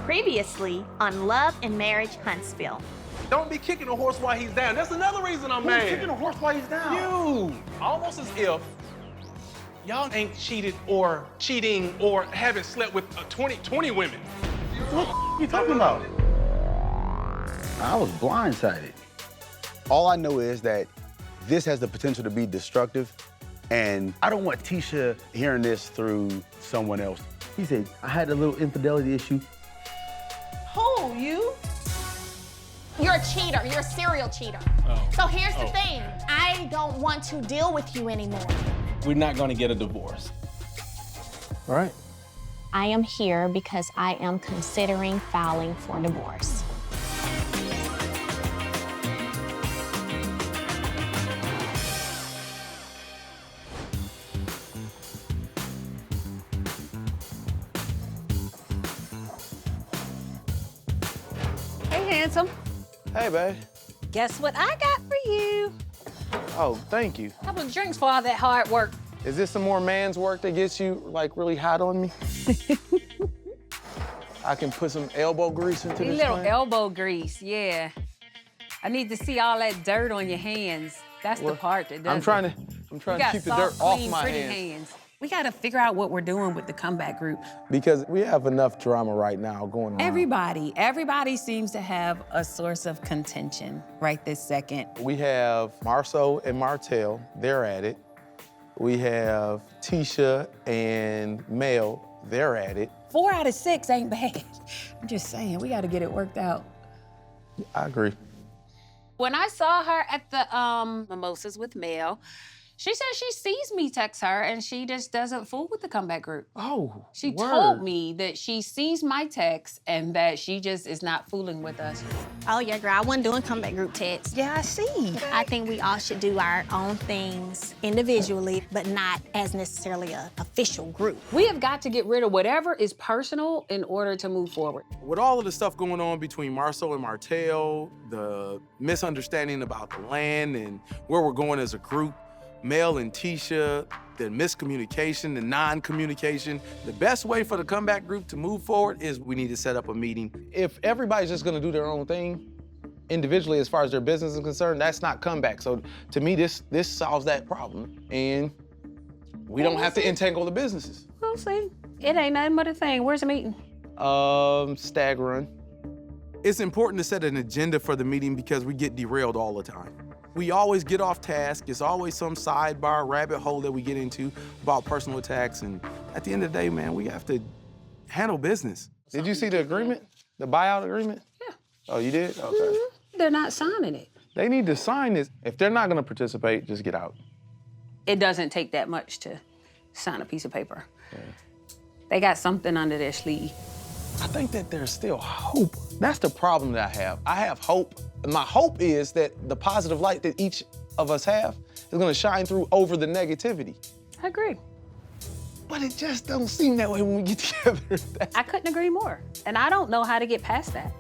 Previously on Love and Marriage Huntsville. Don't be kicking a horse while he's down. That's another reason I'm mad. Who's kicking a horse while he's down? You. Almost as if y'all ain't cheated or cheating or haven't slept with 20 women. What are you talking about? I was blindsided. All I know is that this has the potential to be destructive, and I don't want Tasha hearing this through someone else. He said, I had a little infidelity issue. Who, you? You're a cheater. You're a serial cheater. Oh. So here's the thing. I don't want to deal with you anymore. We're not gonna get a divorce. All right. I am here because I am considering filing for divorce. Hey, handsome. Hey, babe. Guess what I got for you? Oh, thank you. A couple of drinks for all that hard work. Is this some more man's work that gets you, like, really hot on me? I can put some elbow grease into A this little thing? elbow grease, yeah. I need to see all that dirt on your hands. That's the part that does I'm trying it. to keep the dirt soft, off clean, my pretty hands. We gotta figure out what we're doing with the comeback group. Because we have enough drama right now going on. Everybody seems to have a source of contention right this second. We have Marceau and Martel, they're at it. We have Tasha and Mel, they're at it. 4 out of 6 ain't bad. I'm just saying, we gotta get it worked out. I agree. When I saw her at the mimosas with Mel, she said she sees me text her and she just doesn't fool with the comeback group. Oh, She word. told me that she sees my text and that she just is not fooling with us. Oh, yeah, girl, I wasn't doing comeback group texts. Yeah, I see. I think we all should do our own things individually, but not as necessarily an official group. We have got to get rid of whatever is personal in order to move forward. With all of the stuff going on between Marceau and Martel, the misunderstanding about the land and where we're going as a group, Mel and Tasha, the miscommunication, the non-communication. The best way for the comeback group to move forward is we need to set up a meeting. If everybody's just gonna do their own thing individually as far as their business is concerned, that's not comeback. So to me, this solves that problem. And we don't have to entangle the businesses. We'll see. It ain't nothing but a thing. Where's the meeting? Staggering. It's important to set an agenda for the meeting because we get derailed all the time. We always get off task. It's always some sidebar rabbit hole that we get into about personal attacks. And at the end of the day, man, we have to handle business. Did you see the agreement? The buyout agreement? Yeah. Oh, you did? Okay. They're not signing it. They need to sign this. If they're not gonna participate, just get out. It doesn't take that much to sign a piece of paper. Yeah. They got something under their sleeve. I think that there's still hope. That's the problem that I have. I have hope. My hope is that the positive light that each of us have is gonna shine through over the negativity. I agree. But it just don't seem that way when we get together. I couldn't agree more. And I don't know how to get past that.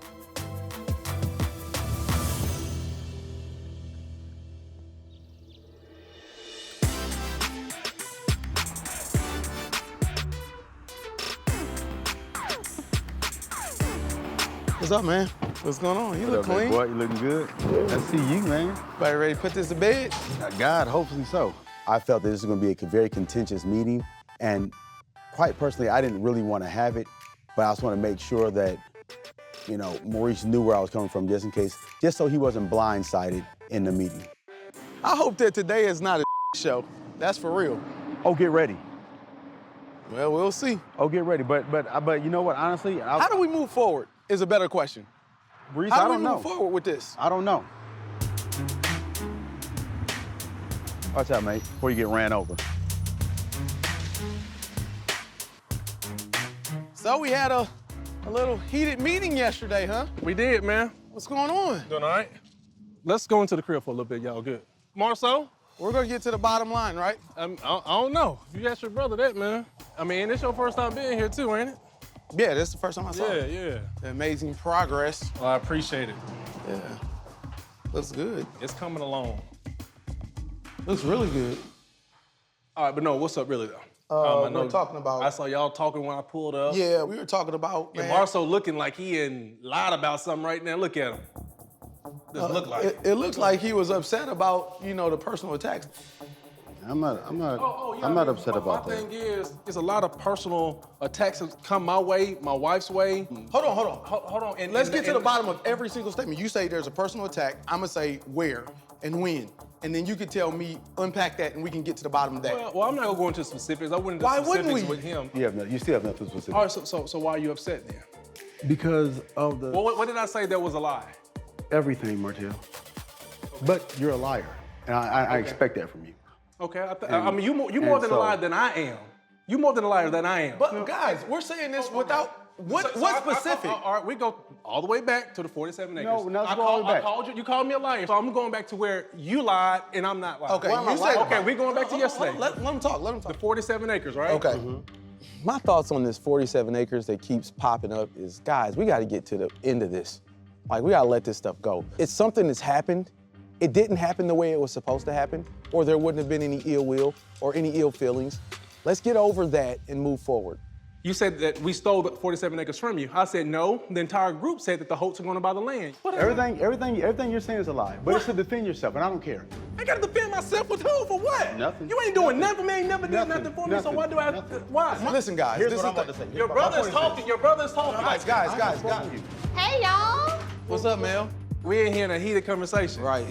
What's up, man? What's going on? You look What up, clean. big boy? You looking good? I see you, man. Everybody ready to put this to bed? God, hopefully so. I felt that this was gonna be a very contentious meeting, and quite personally, I didn't really want to have it, but I just want to make sure that, you know, Maurice knew where I was coming from just in case, just so he wasn't blindsided in the meeting. I hope that today is not a show. That's for real. Oh, get ready. Well, we'll see. Oh, get ready. But you know what, honestly, How do we move forward is a better question. Maurice, How I do we don't know. move forward with this? I don't know. Watch out, mate, before you get ran over. So we had a little heated meeting yesterday, huh? We did, man. What's going on? Doing all right? Let's go into the crib for a little bit, y'all. Good. Marceau? We're gonna get to the bottom line, right? I don't know. You asked your brother that, man. I mean, it's your first time being here too, ain't it? Yeah, this is the first time I saw it. Yeah. The amazing progress. Well, I appreciate it. Yeah. Looks good. It's coming along. Looks really good. All right, but no, what's up really though? we're talking about. I saw y'all talking when I pulled up. Yeah, we were talking about. And Man, Marcel looking like he lied about something right now. Look at him. Does look like it looks like he was upset about the personal attacks. I'm not upset about My that. thing is, there's a lot of personal attacks that come my way, my wife's way. Hold on. Hold on. And Let's get to the bottom of every single statement. You say there's a personal attack. I'm gonna say where and when, and then you can tell me, unpack that, and we can get to the bottom of that. Well, I'm not gonna go into specifics. I went into Why specifics wouldn't we? with him. You still have nothing specific. All right, so why are you upset then? Because of the Well, what did I say that was a lie? everything, Martel. But you're a liar, and I expect that from you. Okay, I mean, you more than a liar than I am. You more than a liar than I am. But guys, we're saying this without what specific? All right, we go all the way back to the 47 acres. No, let's go all the way back. I called you. You called me a liar, so I'm going back to where you lied and I'm not lying. Okay, Why am I you lying? said- Okay, we're going back to yesterday. Let him talk. Let him The talk. 47 acres, right? Okay. My thoughts on this 47 acres that keeps popping up is, guys, we got to get to the end of this. Like, we got to let this stuff go. It's something that's happened. It didn't happen the way it was supposed to happen, or there wouldn't have been any ill will or any ill feelings. Let's get over that and move forward. You said that we stole the 47 acres from you. I said no. The entire group said that the Holts are going to buy the land. Everything you're saying is a lie, but it's to defend yourself, and I don't care. I got to defend myself with who? For what? Nothing. You ain't doing nothing, man. You never did nothing for me, so Nothing. why do I? Nothing. Why? Listen, guys. Here's this what is I'm about to say. Your brother's talking. Your brother's talking. Guys. Hey, y'all. What's up, Mel? We ain't here in a heated conversation. Right.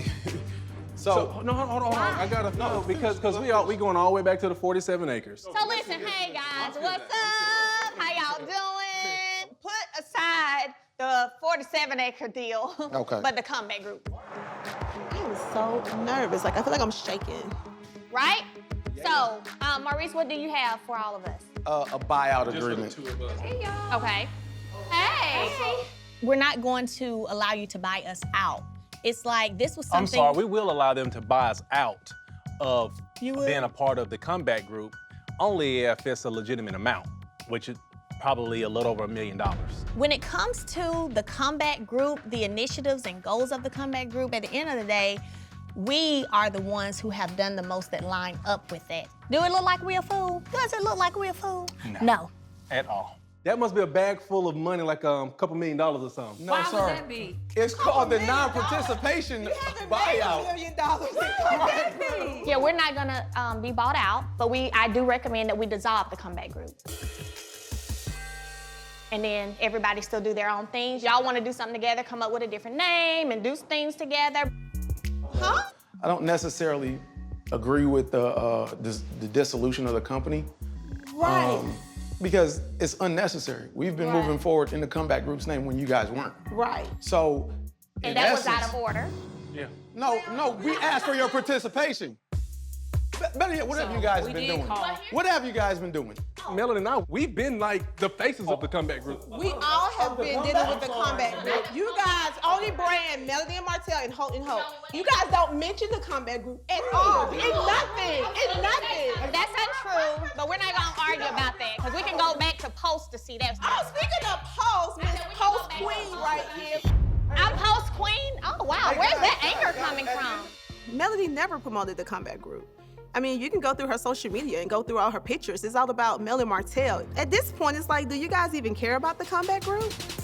So no, hold on. I gotta know because we going all the way back to the 47 acres. So listen, hey guys, what's up? How y'all doing? Put aside the 47-acre deal. Okay. But the comeback group, I'm so nervous. Like, I feel like I'm shaking. right? So, Maurice, what do you have for all of us? A buyout agreement. Okay. Hey. We're not going to allow you to buy us out. It's like this was something. I'm sorry, we will allow them to buy us out of You would? being a part of the comeback group only if it's a legitimate amount, which is probably a little over $1 million. When it comes to the comeback group, the initiatives and goals of the comeback group, at the end of the day, we are the ones who have done the most that line up with that. Do it look like we're a fool? Does it look like we're a fool? No. At all. That must be a bag full of money, like a couple $1 million or something. No, Why sir. would that be? It's called the non-participation buyout. Yeah, we're not gonna be bought out, but I do recommend that we dissolve the comeback group. And then everybody still do their own things. Y'all wanna do something together, come up with a different name and do things together. Huh? I don't necessarily agree with the dissolution of the company. Right. Because it's unnecessary. We've been moving forward in the comeback group's name when you guys weren't. Right. So, And in that was essence- out of order. Yeah. No, we asked for your participation. Better yet, what have you guys we been did doing? call. What have you guys been doing? Melanie and I, we've been like the faces of the comeback group. We all have been dealing with the comeback group. You guys only brand Melody and Martel and Holt and Hope. You guys don't mention the comeback group at all. It's nothing. It's nothing. That's untrue, but we're not gonna argue about that, because we can go back to Post to see that. Oh, speaking of Post, Miss Post Queen right here. I'm Post Queen? Oh, wow, where's that anger coming from? Melody never promoted the comeback group. I mean, you can go through her social media and go through all her pictures. It's all about Mel and Martel. At this point, it's like, do you guys even care about the comeback group?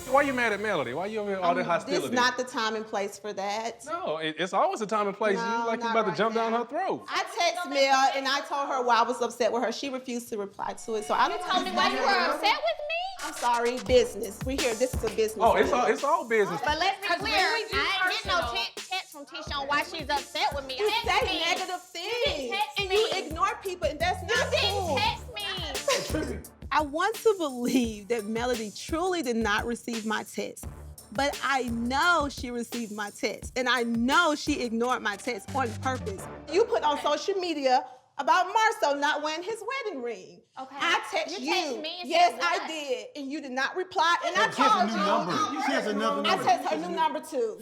Why you mad at Melody? Why you over here all that hostility? This is not the time and place for that. No, it's always a time and place. No, you like you not about to right jump down now. her throat. I text Mel and I told her why I was upset with her. She refused to reply to it. So I don't Told me why you were upset with me? I'm sorry, business. We here. This is a business. Oh, deal. it's all business. But let's be Because clear, when we do I ain't get no personal- text from Tisha on why she's upset with me. You Text say me. negative things text and me. you ignore people, and that's You not cool. didn't text me. I want to believe that Melody truly did not receive my text. But I know she received my text, and I know she ignored my text on purpose. You put on social media about Marcel not wearing his wedding ring. Okay. I text You text me and yes, said I what? did, and you did not reply. And I She has a told new you. number. She has another I number. text her new number too.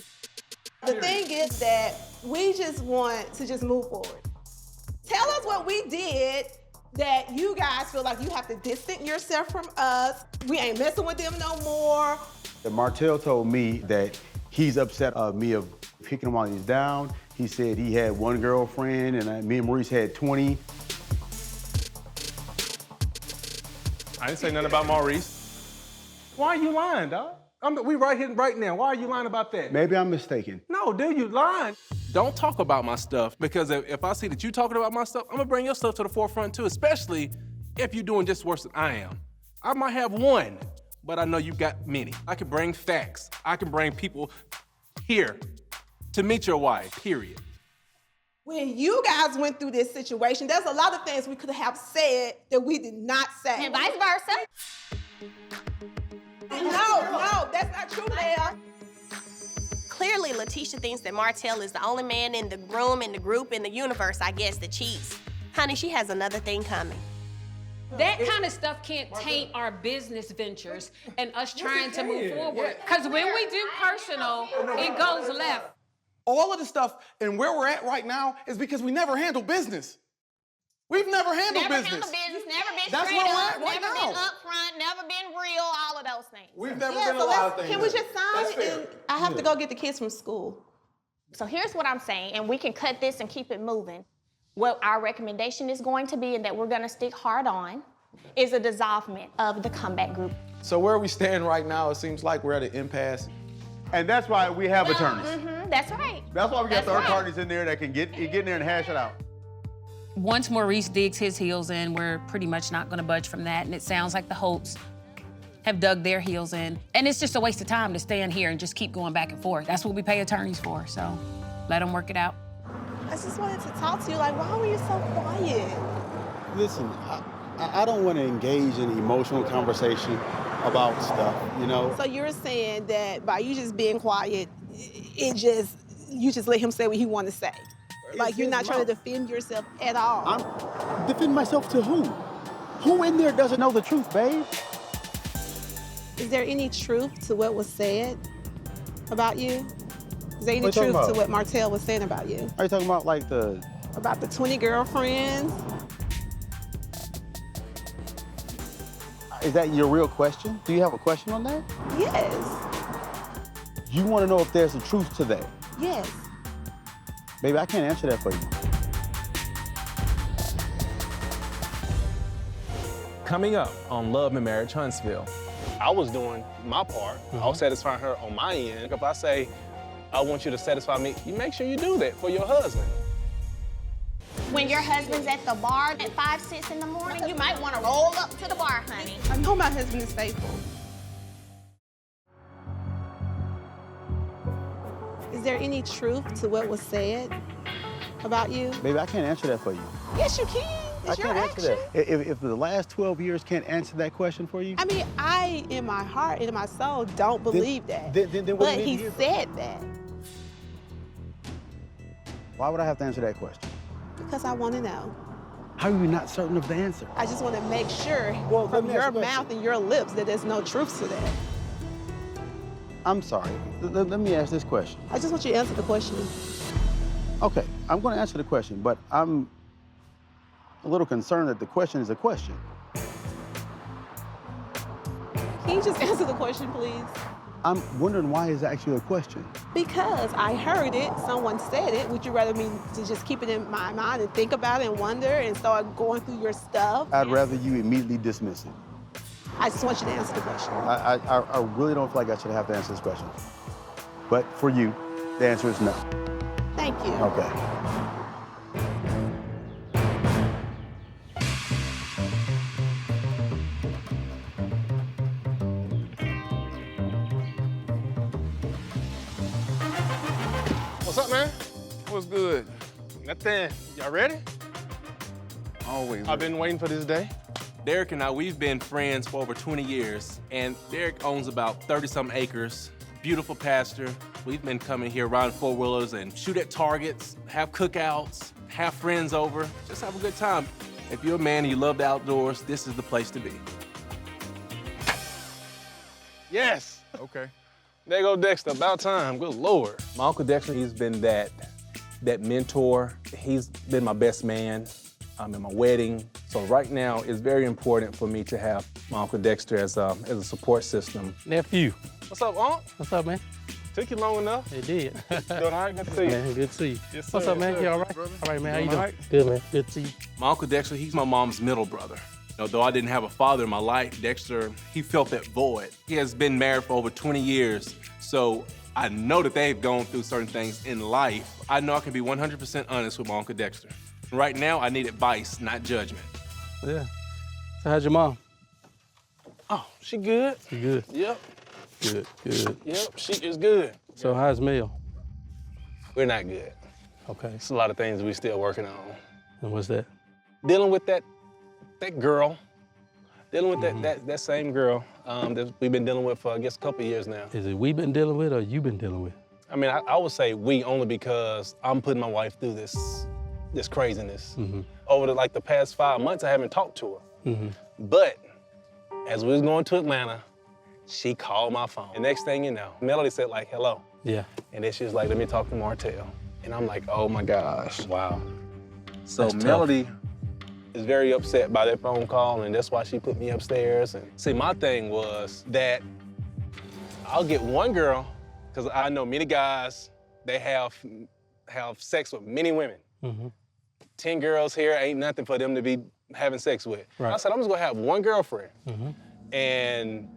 The thing is that we just want to just move forward. Tell us what we did that you guys feel like you have to distance yourself from us. We ain't messing with them no more. Martel told me that he's upset of me of kicking him while he's down. He said he had one girlfriend and me and Maurice had 20. I didn't say nothing about Maurice. Why are you lying, dog? We right here, right now. Why are you lying about that? Maybe I'm mistaken. No, dude, you lying. Don't talk about my stuff, because if I see that you talking about my stuff, I'm gonna bring your stuff to the forefront too, especially if you're doing just worse than I am. I might have one, but I know you got many. I can bring facts. I can bring people here to meet your wife, period. When you guys went through this situation, there's a lot of things we could have said that we did not say. And vice versa. No, that's not true, Mel. Clearly, Letitia thinks that Martel is the only man in the room, in the group, in the universe, I guess, that cheats. Honey, she has another thing coming. That kind of stuff can't taint our business ventures and us trying to move forward. Because when we do personal, it goes left. All of the stuff and where we're at right now is because we never handle business. We've never handled Never business. handled business, never been That's straight where we're up, at right never now. been upfront, never been real, all of those things. We've never Yeah, been a so lot of let's, things. can we just That's sign fair. and I have to go get the kids from school. So here's what I'm saying, and we can cut this and keep it moving. What our recommendation is going to be, and that we're gonna stick hard on, is a dissolvement of the comeback group. So where we stand right now, it seems like we're at an impasse. And that's why we have attorneys. That's right. That's why we got That's third right. parties in there that can get in there and hash it out. Once Maurice digs his heels in, we're pretty much not gonna budge from that. And it sounds like the Holts have dug their heels in. And it's just a waste of time to stand here and just keep going back and forth. That's what we pay attorneys for, so let them work it out. I just wanted to talk to you, like, why were you so quiet? Listen, I don't want to engage in emotional conversation about stuff, you know? So you're saying that by you just being quiet, you just let him say what he want to say. Like you're not trying to defend yourself at all. I'm defending myself to who? Who in there doesn't know the truth, babe? Is there any truth to what was said about you? Is there any What you talking truth to about? what Martel was saying about you? Are you talking about like About the 20 girlfriends? is that your real question? Do you have a question on that? Yes. You want to know if there's a truth to that? Yes. Baby, I can't answer that for you. Coming up on Love and Marriage Huntsville, I was doing my part. I was satisfying her on my end. If I say, I want you to satisfy me, you make sure you do that for your husband. When your husband's at the bar at 5, 6 in the morning, you might want to roll up to the bar, honey. I know my husband is faithful. Is there any truth to what was said about you? Baby, I can't answer that for you. Yes, you can. I It's your can't action. answer that. If the last 12 years can't answer that question for you, I mean, I, in my heart and in my soul, don't believe that. then what But do you need he to hear? said that Why would I have to answer that question? because I want to know. How are you not certain of the answer? I just want to make sure Well, let from me ask your you a question. mouth and your lips that there's no truth to that. I'm sorry. Let me ask this question. I just want you to answer the question. Okay, I'm going to answer the question, but I'm a little concerned that the question is a question. Can you just answer the question, please? I'm wondering why it's actually a question. Because I heard it, someone said it. Would you rather me to just keep it in my mind and think about it and wonder and start going through your stuff? I'd rather you immediately dismiss it. I just want you to answer the question. I really don't feel like I should have to answer this question. But for you, the answer is no. Thank you. Okay. What's up, man? What's good? Nothing. Y'all ready? Always. I've been waiting for this day. Derek and I, we've been friends for over 20 years, and Derek owns about 30-something acres, beautiful pasture. We've been coming here riding four-wheelers and shoot at targets, have cookouts, have friends over, just have a good time. If you're a man and you love the outdoors, this is the place to be. Yes. Okay. There go Dexter, about time, good Lord. My Uncle Dexter, he's been that mentor. He's been my best man in my wedding. So right now, it's very important for me to have my Uncle Dexter as a support system. Nephew. What's up, Unc? What's up, man? Took you long enough. It did. Doing all right? Good to see you. Man, good to see you. Yes, What's sir. up, man? Yes, You all sir, right? brother. All right, man. How you Doing doing? all right? Good, man. Good to see you. My Uncle Dexter, he's my mom's middle brother. Although I didn't have a father in my life, Dexter, he felt that void. He has been married for over 20 years, so I know that they've gone through certain things in life. I know I can be 100% honest with my Uncle Dexter. Right now, I need advice, not judgment. Yeah. So how's your mom? Oh, she good. She good? Yep. Good. Yep, she is good. So how's Mel? We're not good. Okay. It's a lot of things we still working on. And what's that? Dealing with that girl. Dealing with that same girl that we've been dealing with for, I guess, a couple of years now. Is it we been dealing with or you been dealing with? I mean, I would say we only because I'm putting my wife through this craziness. Over the past 5 months, I haven't talked to her. But as we was going to Atlanta, she called my phone. And next thing you know, Melody said like, hello. Yeah. And then she was like, let me talk to Martel. And I'm like, oh my gosh. Wow. So That's Melody is very upset by that phone call, and that's why she put me upstairs. And see, my thing was that I'll get one girl, because I know many guys, they have sex with many women. 10 girls here ain't nothing for them to be having sex with. Right. I said, I'm just gonna have one girlfriend. And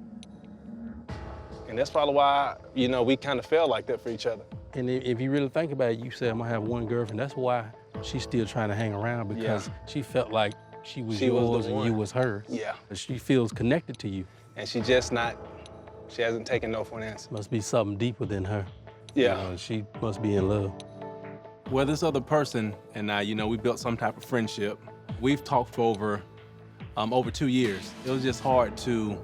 that's probably why, we kind of felt like that for each other. And if you really think about it, you said I'm gonna have one girlfriend. That's why she's still trying to hang around, because she felt like she was yours and you was hers. Yeah. She feels connected to you. And she hasn't taken no for an answer. Must be something deeper than her. Yeah. She must be in love. Well, this other person and I, we built some type of friendship. We've talked for over 2 years. It was just hard to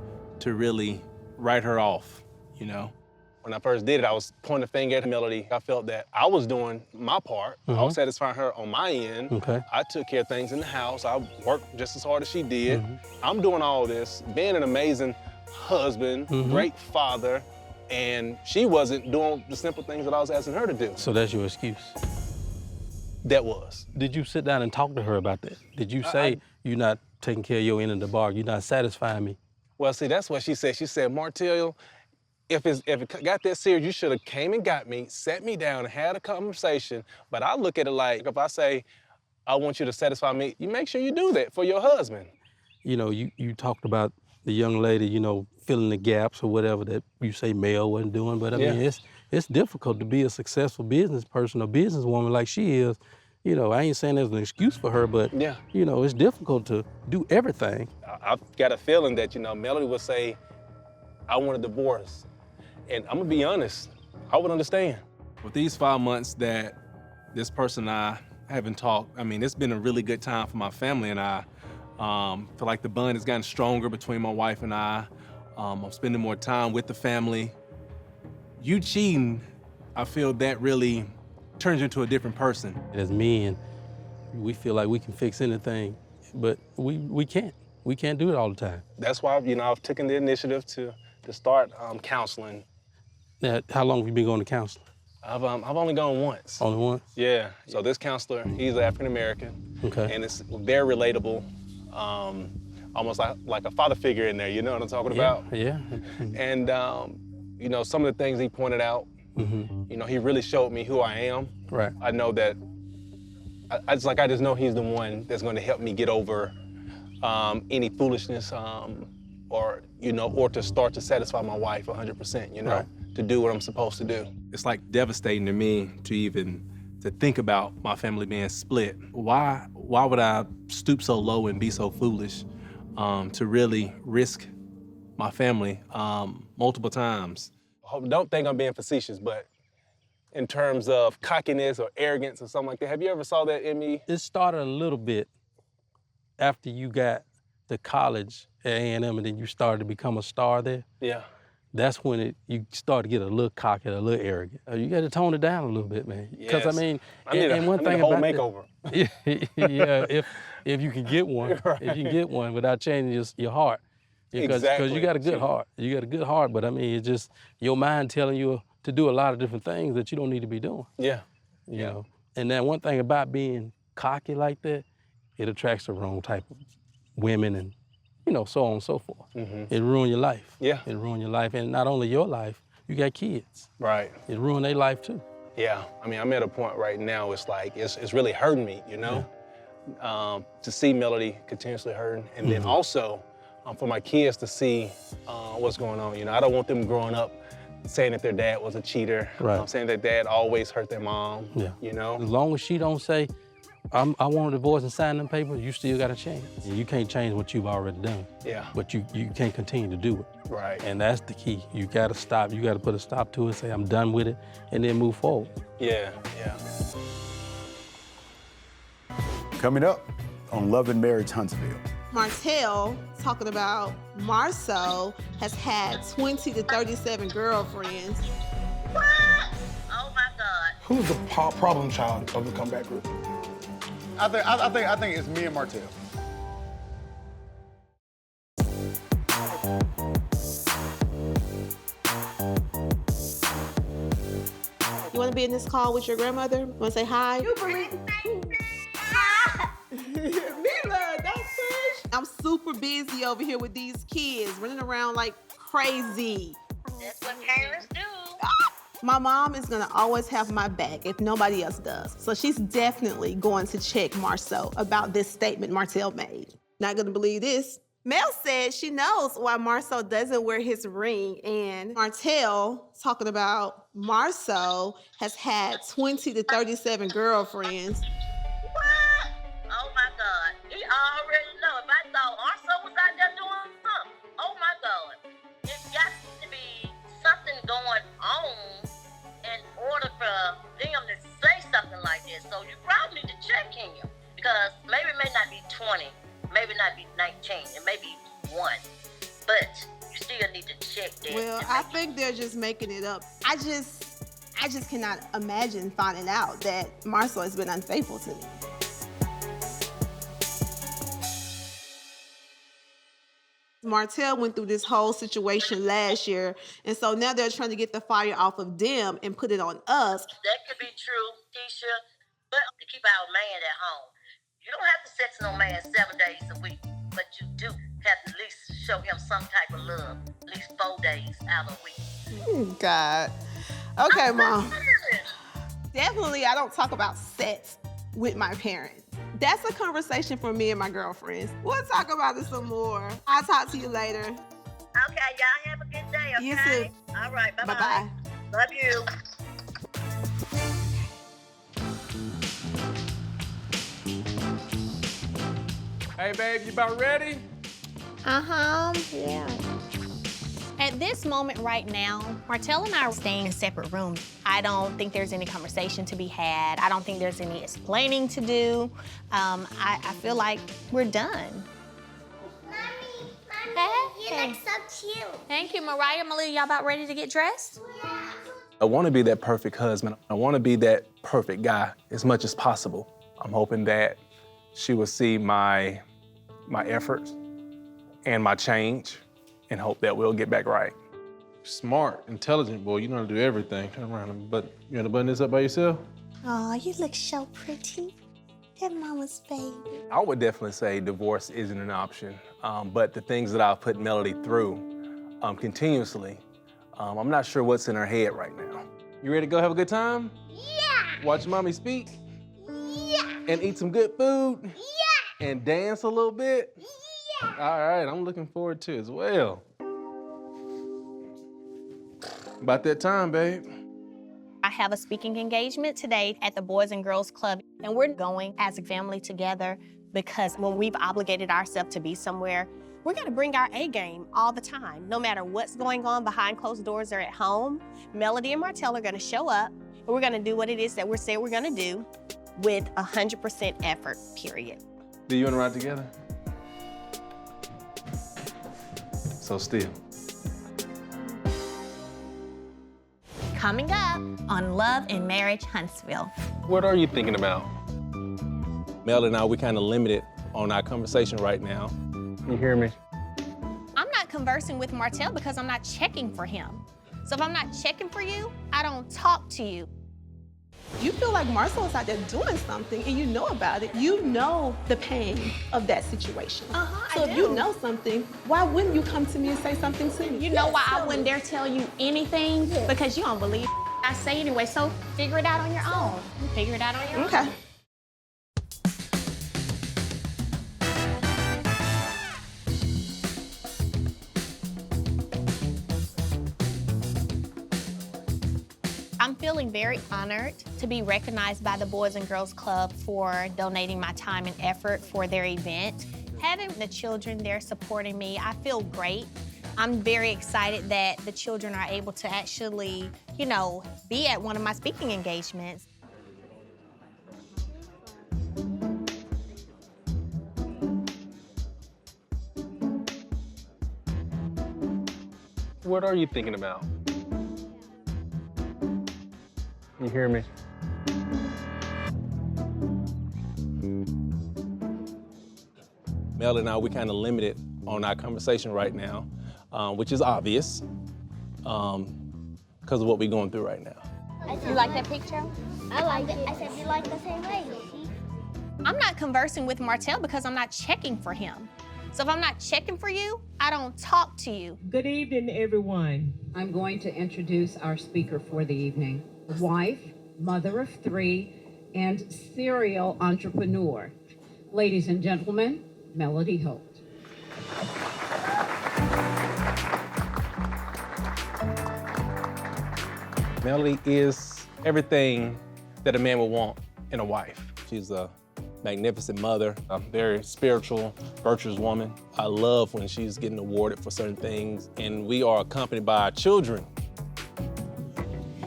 really write her off, When I first did it, I was pointing the finger at Melody. I felt that I was doing my part. I was satisfying her on my end. Okay. I took care of things in the house. I worked just as hard as she did. I'm doing all this, being an amazing husband, great father, and she wasn't doing the simple things that I was asking her to do. So that's your excuse? That was. Did you sit down and talk to her about that? Did you say, you're not taking care of your end of the bargain, you're not satisfying me? Well, see, that's what she said. She said, Martel, if it got that serious, you should have came and got me, sat me down, and had a conversation. But I look at it like, if I say, I want you to satisfy me, you make sure you do that for your husband. You talked about the young lady, filling the gaps or whatever that you say Mel wasn't doing. But I mean, it's difficult to be a successful business person or businesswoman like she is. I ain't saying there's an excuse for her, but it's difficult to do everything. I've got a feeling that, Melody would say, I want a divorce. And I'm gonna be honest, I would understand. With these 5 months that this person and I haven't talked, I mean, it's been a really good time for my family and I. Feel like the bond has gotten stronger between my wife and I. I'm spending more time with the family. You cheating, I feel that really turns you into a different person. As men, we feel like we can fix anything, but we can't. We can't do it all the time. That's why, I've taken the initiative to start counseling. Now, how long have you been going to counseling? I've only gone once. Only once? Yeah. So this counselor, he's African American. Okay. And it's very relatable. Almost like a father figure in there, you know what I'm talking about? Yeah. And some of the things he pointed out, he really showed me who I am. Right. I know that, I just know he's the one that's gonna help me get over any foolishness or to start to satisfy my wife 100%, Right. to do what I'm supposed to do. It's like devastating to me to think about my family being split. Why would I stoop so low and be so foolish to really risk my family multiple times? Don't think I'm being facetious, but in terms of cockiness or arrogance or something like that, have you ever saw that in me? It started a little bit after you got to college at A&M and then you started to become a star there. Yeah. That's when you start to get a little cocky, a little arrogant. You got to tone it down a little bit, man. Because Yes. I mean, I need a whole makeover. Yeah, if you can get one, Right. if you can get one without changing your heart, because you got a good heart. You got a good heart, but I mean, it's just your mind telling you to do a lot of different things that you don't need to be doing. Yeah. You know, and then one thing about being cocky like that, it attracts the wrong type of women and so on and so forth. It ruin your life. Yeah. It ruin your life, and not only your life, you got kids. Right. It ruin their life too. Yeah. I mean, I'm at a point right now, it's like, it's really hurting me, to see Melody continuously hurting, and then also for my kids to see what's going on. You know, I don't want them growing up saying that their dad was a cheater, Right. saying that dad always hurt their mom. Yeah. You know, As long as she don't say, I want a divorce and sign them papers, you still got a chance. You can't change what you've already done. Yeah. But you can't continue to do it. Right. And that's the key. You gotta stop. You gotta put a stop to it, say, I'm done with it, and then move forward. Yeah, yeah. Coming up on Love and Marriage Huntsville. Martel talking about Marceau has had 20 to 37 girlfriends. What? Oh my God. Who's the problem child of the comeback group? I think it's me and Martel. You want to be in this call with your grandmother? Want to say hi? You believe? Mila, don't push. I'm super busy over here with these kids, running around like crazy. That's what parents do. My mom is gonna always have my back if nobody else does. So she's definitely going to check Marceau about this statement Martel made. Not gonna believe this. Mel said she knows why Marceau doesn't wear his ring, and Martel talking about Marceau has had 20 to 37 girlfriends. What? Oh my God. He already know. If I thought Marceau was out there doing something, oh my God. It's got to be something going on in order for them to say something like this. So you probably need to check him, because maybe it may not be 20, maybe not be 19, it may be 1, but you still need to check that. Well, I think they're just making it up. I just cannot imagine finding out that Marceau has been unfaithful to me. Martel went through this whole situation last year, and so now they're trying to get the fire off of them and put it on us. That could be true, Tasha, but to keep our man at home. You don't have to sex no man 7 days a week, but you do have to at least show him some type of love, at least 4 days out of a week. God. Okay, Mom. Definitely, I don't talk about sex with my parents. That's a conversation for me and my girlfriends. We'll talk about it some more. I'll talk to you later. Okay, y'all have a good day, okay? You too. All right, bye-bye. Bye-bye. Love you. Hey, babe, you about ready? Yeah. At this moment right now, Martel and I are staying in separate rooms. I don't think there's any conversation to be had. I don't think there's any explaining to do. I feel like we're done. Mommy, you look so cute. Thank you, Mariah. Malia, y'all about ready to get dressed? Yeah. I want to be that perfect husband. I want to be that perfect guy as much as possible. I'm hoping that she will see my efforts and my change and hope that we'll get back right. Smart, intelligent boy. You know how to do everything. Turn around, but you want to button this up by yourself? Oh, you look so pretty. That mama's baby. I would definitely say divorce isn't an option, but the things that I've put Melody through continuously, I'm not sure what's in her head right now. You ready to go have a good time? Yeah. Watch mommy speak? Yeah. And eat some good food? Yeah. And dance a little bit? Yeah. All right, I'm looking forward to it as well. About that time, babe. I have a speaking engagement today at the Boys and Girls Club, and we're going as a family together because when we've obligated ourselves to be somewhere, we're gonna bring our A game all the time. No matter what's going on behind closed doors or at home, Melody and Martel are gonna show up, and we're gonna do what it is that we're saying we're gonna do with 100% effort, period. Do you want to ride together? So still. Coming up on Love and Marriage Huntsville. What are you thinking about? Mel and I, we kind of limited on our conversation right now. You hear me? I'm not conversing with Martel because I'm not checking for him. So if I'm not checking for you, I don't talk to you. You feel like Marceau's out there doing something and you know about it. You know the pain of that situation. So if you know something, why wouldn't you come to me and say something to me? You know why I wouldn't dare tell you anything? Yeah. Because you don't believe I say anyway. So figure it out on your own. Figure it out on your own. Okay. I'm feeling very honored to be recognized by the Boys and Girls Club for donating my time and effort for their event. Having the children there supporting me, I feel great. I'm very excited that the children are able to actually, you know, be at one of my speaking engagements. What are you thinking about? You hear me? Mel and I, we kind of limited on our conversation right now, which is obvious because of what we're going through right now. You like that picture? I like it. I said you like the same way. I'm not conversing with Martel because I'm not checking for him. So if I'm not checking for you, I don't talk to you. Good evening, everyone. I'm going to introduce our speaker for the evening. Wife, mother of 3, and serial entrepreneur. Ladies and gentlemen, Melody Holt. Melody is everything that a man would want in a wife. She's a magnificent mother, a very spiritual, virtuous woman. I love when she's getting awarded for certain things, and we are accompanied by our children.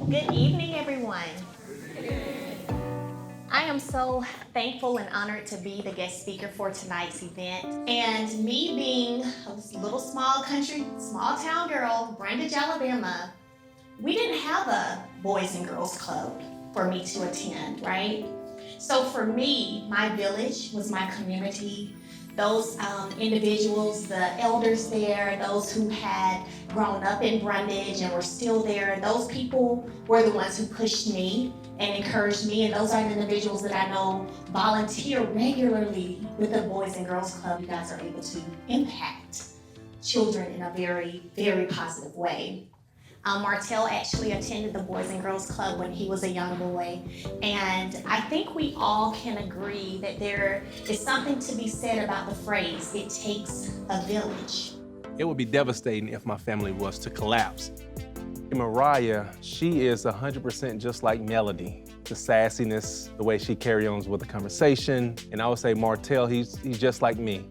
Good evening, everyone. I am so thankful and honored to be the guest speaker for tonight's event. And me being a little small country, small town girl, Brandon, Alabama, we didn't have a Boys and Girls Club for me to attend, right? So for me, my village was my community. Those individuals, the elders there, those who had grown up in Brundage and were still there, those people were the ones who pushed me and encouraged me, and those are the individuals that I know volunteer regularly with the Boys and Girls Club. You guys are able to impact children in a very, very positive way. Martel actually attended the Boys and Girls Club when he was a young boy, and I think we all can agree that there is something to be said about the phrase, it takes a village. It would be devastating if my family was to collapse. Mariah, she is 100% just like Melody. The sassiness, the way she carries on with the conversation, and I would say Martel, he's just like me.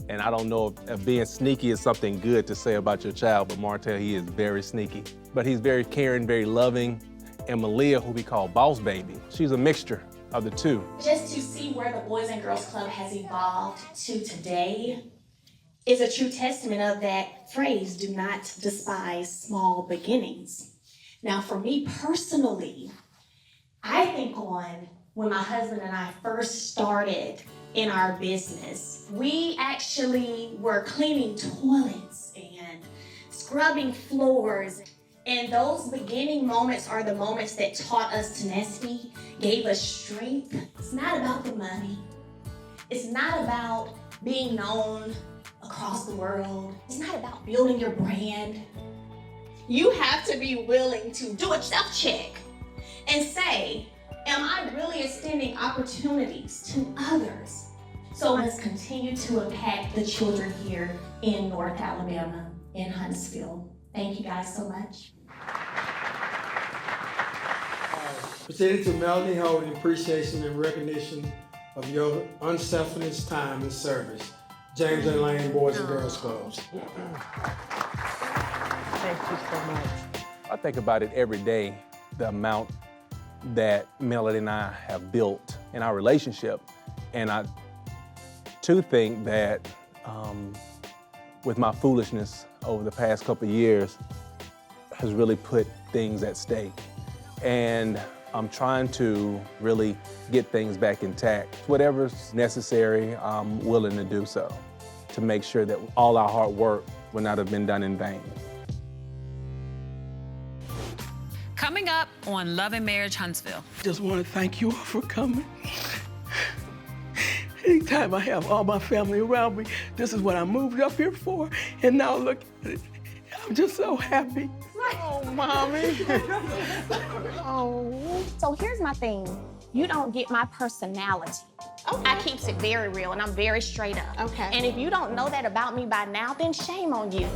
And I don't know if being sneaky is something good to say about your child, but Martel, he is very sneaky. But he's very caring, very loving. And Malia, who we call Boss Baby, she's a mixture of the two. Just to see where the Boys and Girls Club has evolved to today is a true testament of that phrase, do not despise small beginnings. Now, for me personally, I think on when my husband and I first started in our business, we actually were cleaning toilets and scrubbing floors. And those beginning moments are the moments that taught us tenacity, gave us strength. It's not about the money. It's not about being known across the world. It's not about building your brand. You have to be willing to do a self-check and say, am I really extending opportunities to others? So let's continue to impact the children here in North Alabama, in Huntsville. Thank you guys so much. Presented to Melody Holt in appreciation and recognition of your unselfish time and service. James A. Lane Boys and Girls Clubs. Thank you so much. I think about it every day, the amount that Melody and I have built in our relationship. And I too think that with my foolishness over the past couple of years has really put things at stake. And I'm trying to really get things back intact. Whatever's necessary, I'm willing to do so to make sure that all our hard work would not have been done in vain. Coming up on Love and Marriage Huntsville. Just want to thank you all for coming. Anytime I have all my family around me, this is what I moved up here for. And now look at it. I'm just so happy. Oh, Mommy. Oh. So here's my thing. You don't get my personality. Okay. I keep it very real and I'm very straight up. Okay. And if you don't know that about me by now, then shame on you.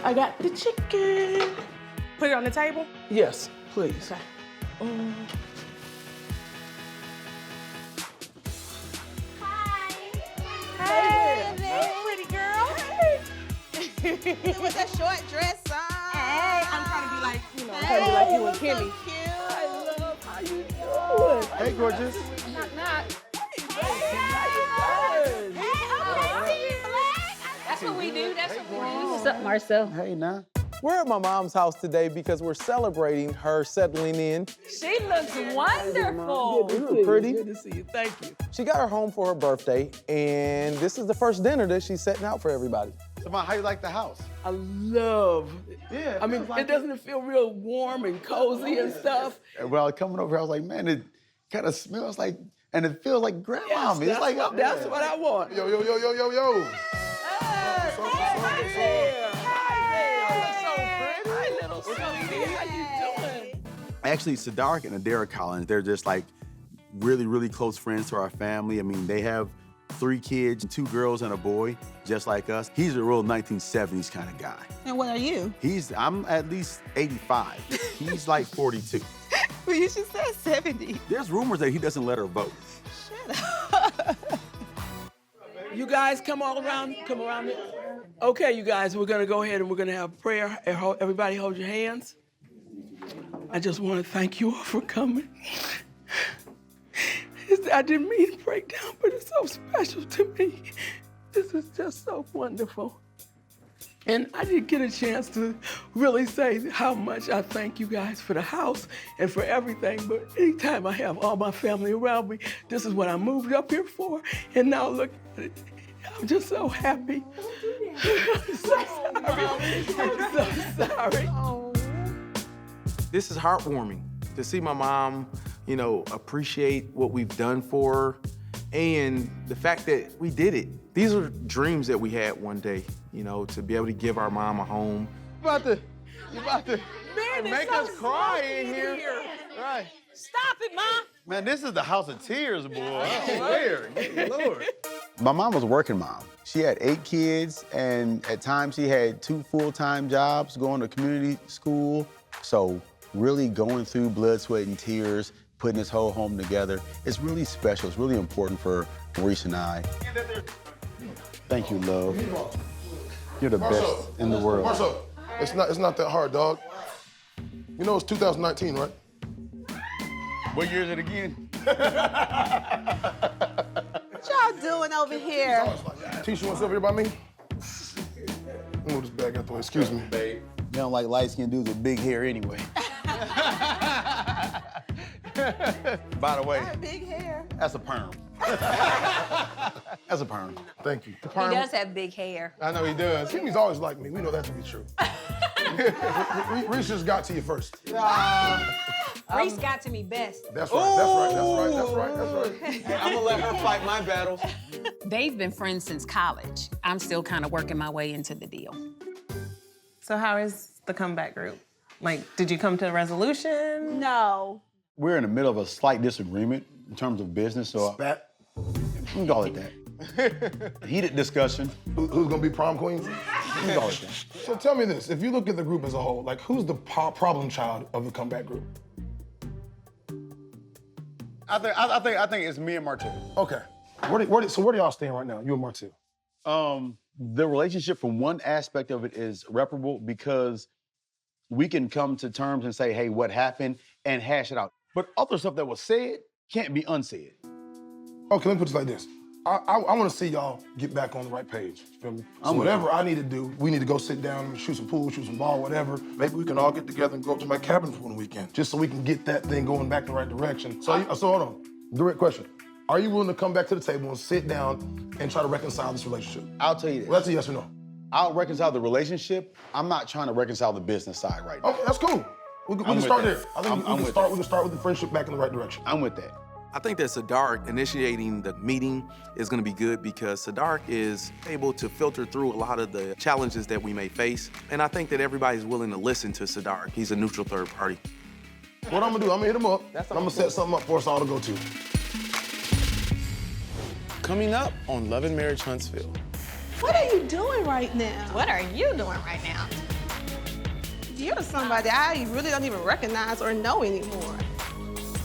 I got the chicken. Put it on the table? Yes, please. Okay. Hey, pretty girl. It was a short dress on. Hey, I'm trying to be like, you know, I'm trying to be like you and Kimmy. So cute. I love how you doing. Hey, gorgeous. Knock, knock. That's what we do. That's what we do. What's up, Marcel? Hey, now. We're at my mom's house today because we're celebrating her settling in. She looks wonderful. You look pretty. Good to see you. Thank you. She got her home for her birthday, and this is the first dinner that she's setting out for everybody. So, Mom, how you like the house? I love it. Yeah. I mean, doesn't it feel real warm and cozy and stuff? And when I was coming over here, I was like, man, it kind of smells like, and it feels like grandma. Yes, that's what I want. Yo, yo, yo, yo, yo, yo. Actually, Sadark and Adara Collins, they're just like really, really close friends to our family. I mean, they have 3 kids, 2 girls and a boy, just like us. He's a real 1970s kind of guy. And what are you? I'm at least 85. He's like 42. Well, you should say 70. There's rumors that he doesn't let her vote. You guys come around. Okay, you guys, we're gonna go ahead and we're gonna have prayer. Everybody hold your hands. I just want to thank you all for coming. I didn't mean to break down, but it's so special to me. This is just so wonderful. And I didn't get a chance to really say how much I thank you guys for the house and for everything, but anytime I have all my family around me, this is what I moved up here for, and now look at it. I'm just so happy. I'm so sorry. I'm so sorry. This is heartwarming to see my mom, you know, appreciate what we've done for her and the fact that we did it. These are dreams that we had one day, you know, to be able to give our mom a home. You about to Man, make us cry in here. Right. Stop it, Mom. Man, this is the house of tears, boy. I swear. Good Lord. My mom was a working mom. She had 8 kids, and at times she had 2 full-time jobs, going to community school. So really going through blood, sweat, and tears, putting this whole home together, it's really special. It's really important for Maurice and I. Thank you, love. You're the best in the world. Marcel, it's not that hard, dog. You know it's 2019, right? What year is it again? What y'all doing over here? Tasha, you want to sit over here by me? Move this bag out the way, excuse me. Babe. You don't like light-skinned dudes with big hair anyway. By the way, Big hair. that's a perm. That's a perm. Thank you. He does have big hair. I know he does. Kimmy's always like me. We know that to be true. Reese just got to you first. Reese got to me best. That's right. I'm gonna let her fight my battles. They've been friends since college. I'm still kind of working my way into the deal. So how is the comeback group? Like, did you come to a resolution? No. We're in the middle of a slight disagreement in terms of business, so Spat. we can call it that. Heated discussion. Who's gonna be prom queen? We can call it that. So tell me this, if you look at the group as a whole, like who's the problem child of the comeback group? I think it's me and Martel. Okay. So where do y'all stand right now, you and Martel? The relationship from one aspect of it is reparable because we can come to terms and say, hey, what happened, and hash it out. But other stuff that was said can't be unsaid. Okay, let me put it like this. I want to see y'all get back on the right page. You feel me? So whatever I need to do, we need to go sit down and shoot some pool, shoot some ball, whatever. Maybe we can all get together and go up to my cabin for the weekend, just so we can get that thing going back the right direction. So hold on. Direct question. Are you willing to come back to the table and sit down and try to reconcile this relationship? I'll tell you this. Well, that's a yes or no. I'll reconcile the relationship. I'm not trying to reconcile the business side right now. Okay, that's cool. We can start there. I think we can start with the friendship back in the right direction. I'm with that. I think that Sadark initiating the meeting is gonna be good because Sadark is able to filter through a lot of the challenges that we may face. And I think that everybody's willing to listen to Sadark. He's a neutral third party. What I'm gonna do, I'm gonna hit him up. I'm gonna set something up for us all to go to. Coming up on Love and Marriage Huntsville. What are you doing right now? What are you doing right now? You're somebody I really don't even recognize or know anymore.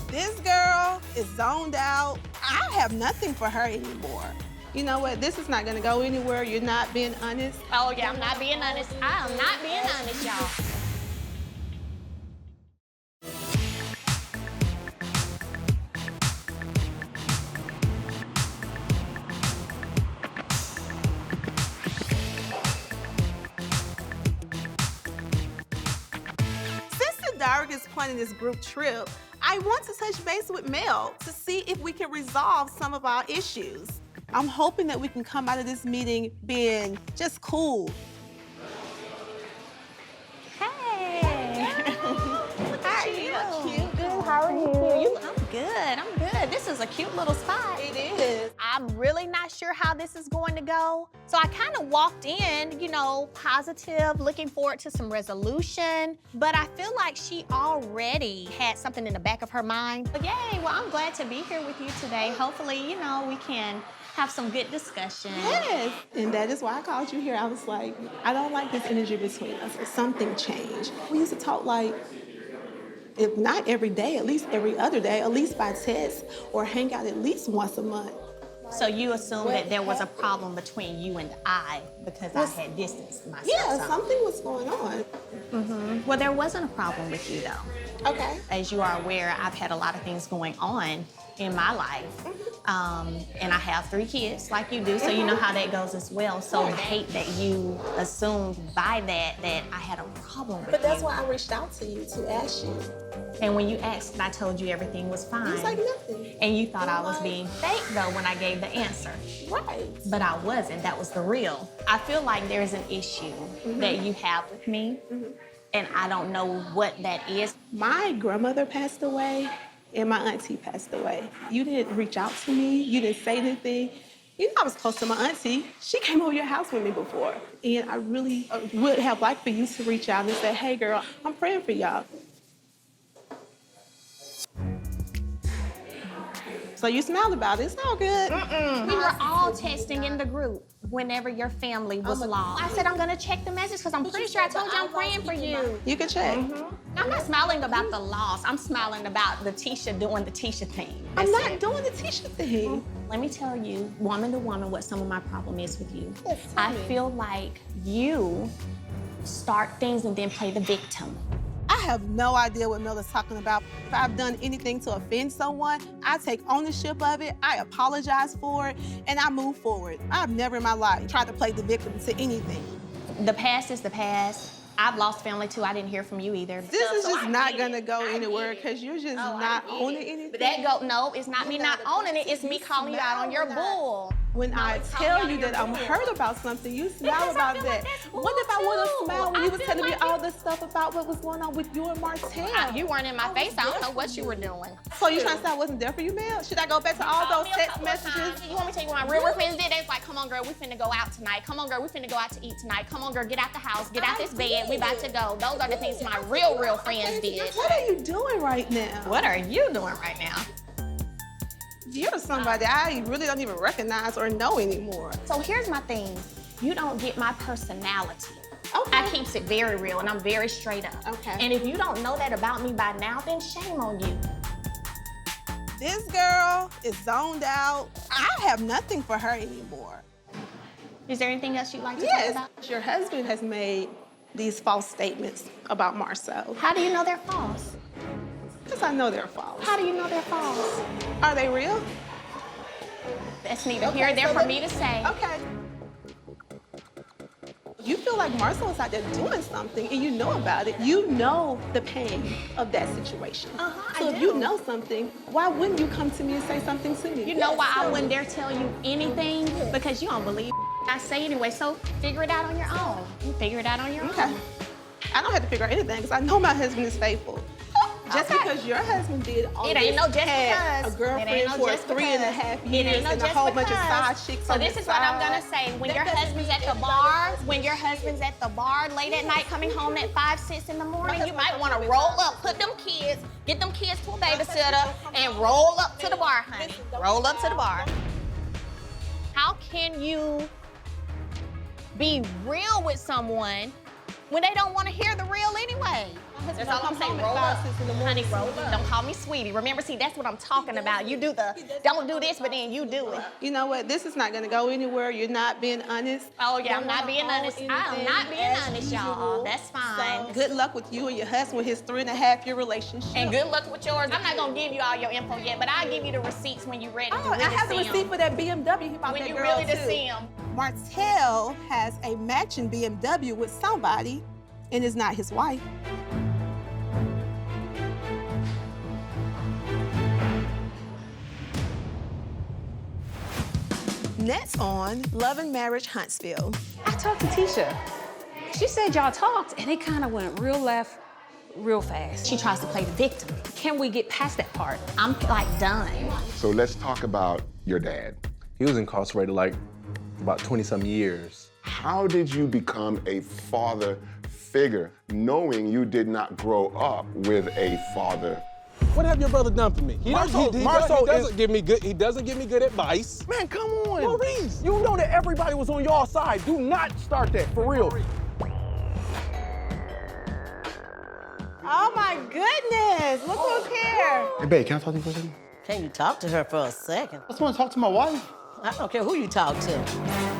This girl is zoned out. I have nothing for her anymore. You know what? This is not gonna go anywhere. You're not being honest. Oh, yeah, I'm not being honest. I am not being honest, y'all. Since Cedric is planning this group trip, I want to touch base with Mel to see if we can resolve some of our issues. I'm hoping that we can come out of this meeting being just cool. Hey. How are you? Cute. Good. How are you? I'm good. I'm good. This is a cute little spot. It is. I'm really not sure how this is going to go. So I kind of walked in, you know, positive, looking forward to some resolution. But I feel like she already had something in the back of her mind. But yay, well, I'm glad to be here with you today. Hopefully, you know, we can have some good discussion. Yes, and that is why I called you here. I was like, I don't like this energy between us. Something changed. We used to talk like, if not every day, at least every other day, at least by text, or hang out at least once a month. So you assume that there was a problem between you and I because I had distanced myself. Yeah, something was going on. Mm-hmm. Well, there wasn't a problem with you, though. Okay. As you are aware, I've had a lot of things going on in my life. And I have 3 kids like you do, so you know how that goes as well. So I hate that you assumed by that I had a problem with you. But that's why I reached out to you to ask you. And when you asked, I told you everything was fine. It's like nothing. And you thought I was being fake, though, when I gave the answer. Right. But I wasn't. That was the real. I feel like there's an issue that you have with me, and I don't know what that is. My grandmother passed away, and my auntie passed away. You didn't reach out to me. You didn't say anything. You know I was close to my auntie. She came over your house with me before. And I really would have liked for you to reach out and say, hey, girl, I'm praying for y'all. So you smiled about it. It's all good. We were all texting in the group whenever your family was lost. I said, I'm gonna check the message because I'm pretty sure I told you I'm praying for you. You can check. I'm not smiling about the loss. I'm smiling about the Tasha doing the Tasha thing. I'm not doing the Tasha thing. Let me tell you, woman to woman, what some of my problem is with you. I feel like you start things and then play the victim. I have no idea what Mel is talking about. If I've done anything to offend someone, I take ownership of it, I apologize for it, and I move forward. I've never in my life tried to play the victim to anything. The past is the past. I've lost family too. I didn't hear from you either. This is just not gonna go anywhere because you're just not owning anything. But no, it's not me not owning it. It's me calling you out on your bull. When I tell you that I'm hurt about something, you smile about that. What if I would have smiled when you was telling me all this stuff about what was going on with you and Martel? You weren't in my face. I don't know what you were doing. So you trying to say I wasn't there for you, Mel? Should I go back to all those text messages? You want me to tell you what my real friends did? They was like, come on, girl, we finna go out tonight. Come on, girl, we finna go out to eat tonight. Come on, girl, get out the house. Get out this bed. We about to go. Those are the things my real friends did. What are you doing right now? What are you doing right now? You're somebody I really don't even recognize or know anymore. So here's my thing. You don't get my personality. Okay. I keeps it very real and I'm very straight up. Okay. And if you don't know that about me by now, then shame on you. This girl is zoned out. I have nothing for her anymore. Is there anything else you'd like to talk about? Yes, your husband has made these false statements about Marcel. How do you know they're false? Because I know they're false. How do you know they're false? Are they real? That's neither here or there for me to say. Okay. You feel like Marcel is out there doing something and you know about it. You know the pain of that situation. So if you know something, why wouldn't you come to me and say something to me? You know why I wouldn't dare tell you anything? Because you don't believe I say anyway, so figure it out on your own. You figure it out on your own. Okay. I don't have to figure out anything because I know my husband is faithful. Just because your husband did all it ain't no just had because. a girlfriend for 3.5 years and a whole bunch of side chicks So on this the is what I'm side. gonna say. When your husband's at the bar, late at night, coming home at 5, 6 in the morning, you might want to roll up, put them kids, get them kids to a babysitter, and roll up to the bar, honey. Roll up to the bar. How can you be real with someone when they don't want to hear the real anyway. That's all I'm saying. Roll up. Honey, roll up. Don't call me sweetie. Remember, see, that's what I'm talking about. You do the, don't do this, but then you do it. You know what? This is not going to go anywhere. You're not being honest. Oh, yeah, I'm not being honest. I'm not being honest, y'all. That's fine. So, good luck with you and your husband with his 3.5-year relationship. And good luck with yours. I'm not going to give you all your info yet, but I'll give you the receipts when you're ready to really see I have the receipt for that BMW he bought when that you girl, really to too. see him. Martel has a matching BMW with somebody, and is not his wife. Next on Love and Marriage Huntsville. I talked to Tasha. She said y'all talked, and it kind of went real left real fast. She tries to play the victim. Can we get past that part? I'm like done. So let's talk about your dad. He was incarcerated like about 20-some years. How did you become a father figure knowing you did not grow up with a father? What have your brother done for me? He doesn't give me good advice. Man, come on. Maurice, you know that everybody was on your side. Do not start that, for real. Oh my goodness, look who's here. Hey, babe, can I talk to you for a second? Can you talk to her for a second? I just want to talk to my wife. I don't care who you talk to.